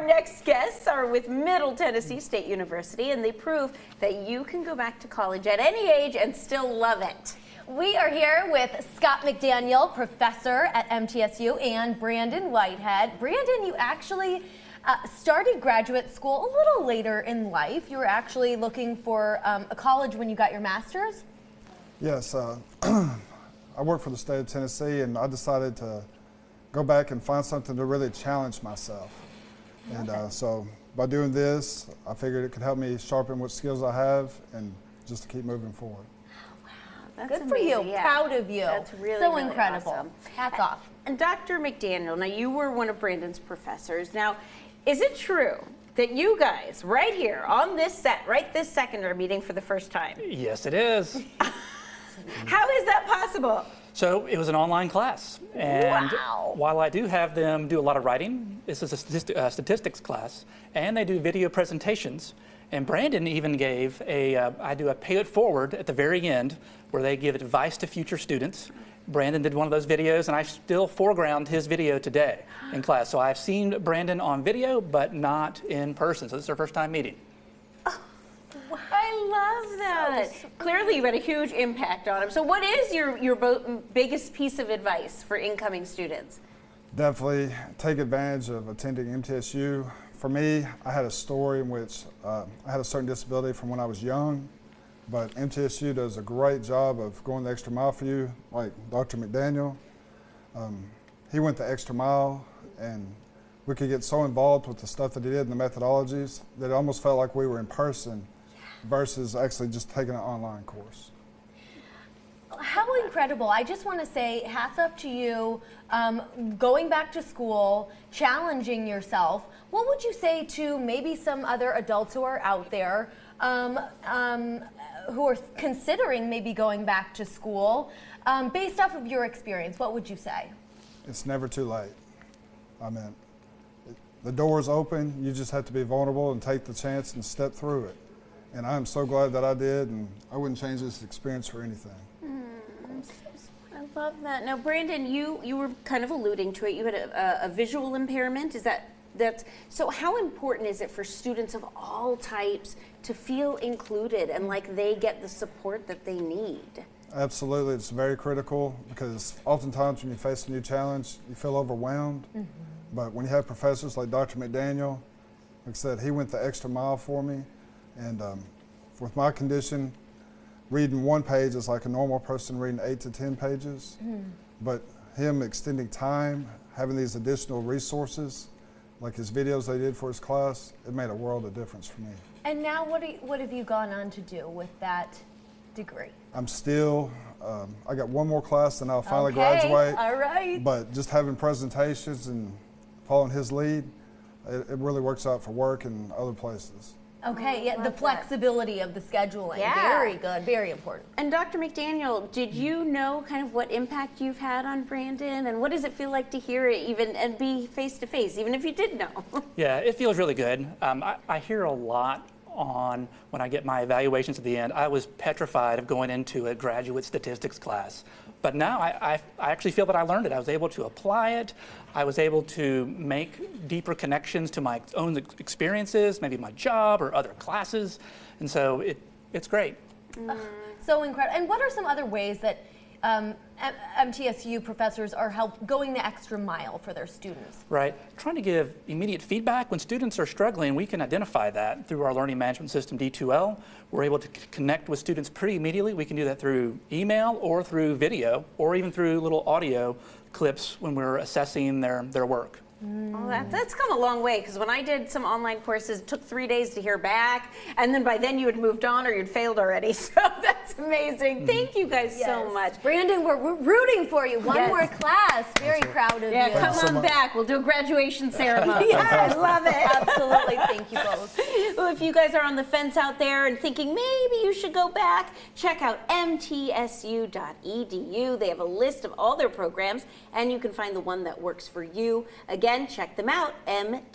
next guests are with Middle Tennessee State University, and they prove that you can go back to college at any age and still love it. We are here with Scott McDaniel, professor at MTSU, and Brandon Whitehead. Brandon, you actually started graduate school a little later in life. You were actually looking for a college when you got your master's? Yes, I work for the state of Tennessee, and I decided to go back and find something to really challenge myself. And so by doing this, I figured it could help me sharpen what skills I have and just to keep moving forward. That's Good amazing. for you. Yeah. Proud of you. That's really, so really incredible. Awesome. Hats off. And Dr. McDaniel, now you were one of Brandon's professors. Now, is it true that you guys, right here on this set, right this second, are meeting for the first time? Yes, it is. How is that possible? So it was an online class, and Wow. while I do have them do a lot of writing, this is a statistics class, and they do video presentations. And Brandon even gave I do a pay it forward at the very end where they give advice to future students. Brandon did one of those videos, and I still foreground his video today in class. So I've seen Brandon on video, but not in person. So this is our first time meeting. I love that. Clearly, you had a huge impact on him. So what is your biggest piece of advice for incoming students? Definitely take advantage of attending MTSU. For me, I had a story in which I had a certain disability from when I was young, but MTSU does a great job of going the extra mile for you, like Dr. McDaniel. He went the extra mile, and we could get so involved with the stuff that he did and the methodologies that it almost felt like we were in person versus actually just taking an online course. How incredible. I just want to say hats off to you, going back to school, challenging yourself. What would you say to maybe some other adults who are out there who are considering maybe going back to school? Based off of your experience, what would you say? It's never too late. I mean, the door's open. You just have to be vulnerable and take the chance and step through it. And I'm so glad that I did, and I wouldn't change this experience for anything. I love that. Now, Brandon, you were kind of alluding to it. You had a visual impairment. So how important is it for students of all types to feel included and like they get the support that they need? Absolutely, it's very critical because oftentimes when you face a new challenge, you feel overwhelmed. Mm-hmm. But when you have professors like Dr. McDaniel, like I said, he went the extra mile for me. And with my condition, reading one page is like a normal person reading 8 to 10 pages. Mm. But him extending time, having these additional resources, like his videos they did for his class, it made a world of difference for me. And now what have you gone on to do with that degree? I'm still, I got one more class and I'll finally graduate. All right. But just having presentations and following his lead, it really works out for work and other places. Okay, yeah, the flexibility of the scheduling. Yeah. Very good, very important. And Dr. McDaniel, did you know kind of what impact you've had on Brandon, and what does it feel like to hear it even and be face to face, even if you did know? Yeah, it feels really good. I hear a lot on when I get my evaluations at the end. I was petrified of going into a graduate statistics class. But now I actually feel that I learned it. I was able to apply it. I was able to make deeper connections to my own experiences, maybe my job or other classes. And so it's great. So incredible. And what are some other ways that MTSU professors are going the extra mile for their students? Right. Trying to give immediate feedback. When students are struggling, we can identify that through our learning management system, D2L. We're able to connect with students pretty immediately. We can do that through email or through video or even through little audio clips when we're assessing their work. Oh, that's come a long way, because when I did some online courses, it took 3 days to hear back, and then by then you had moved on or you'd failed already. So that's amazing. Thank you guys so much. Brandon, we're rooting for you. One more class. Very proud of you. Yeah, come on back. We'll do a graduation ceremony. Yeah, I love it. Absolutely. Thank you both. Well, if you guys are on the fence out there and thinking maybe you should go back, check out mtsu.edu. They have a list of all their programs, and you can find the one that works for you. Again, check them out, mtsu.edu.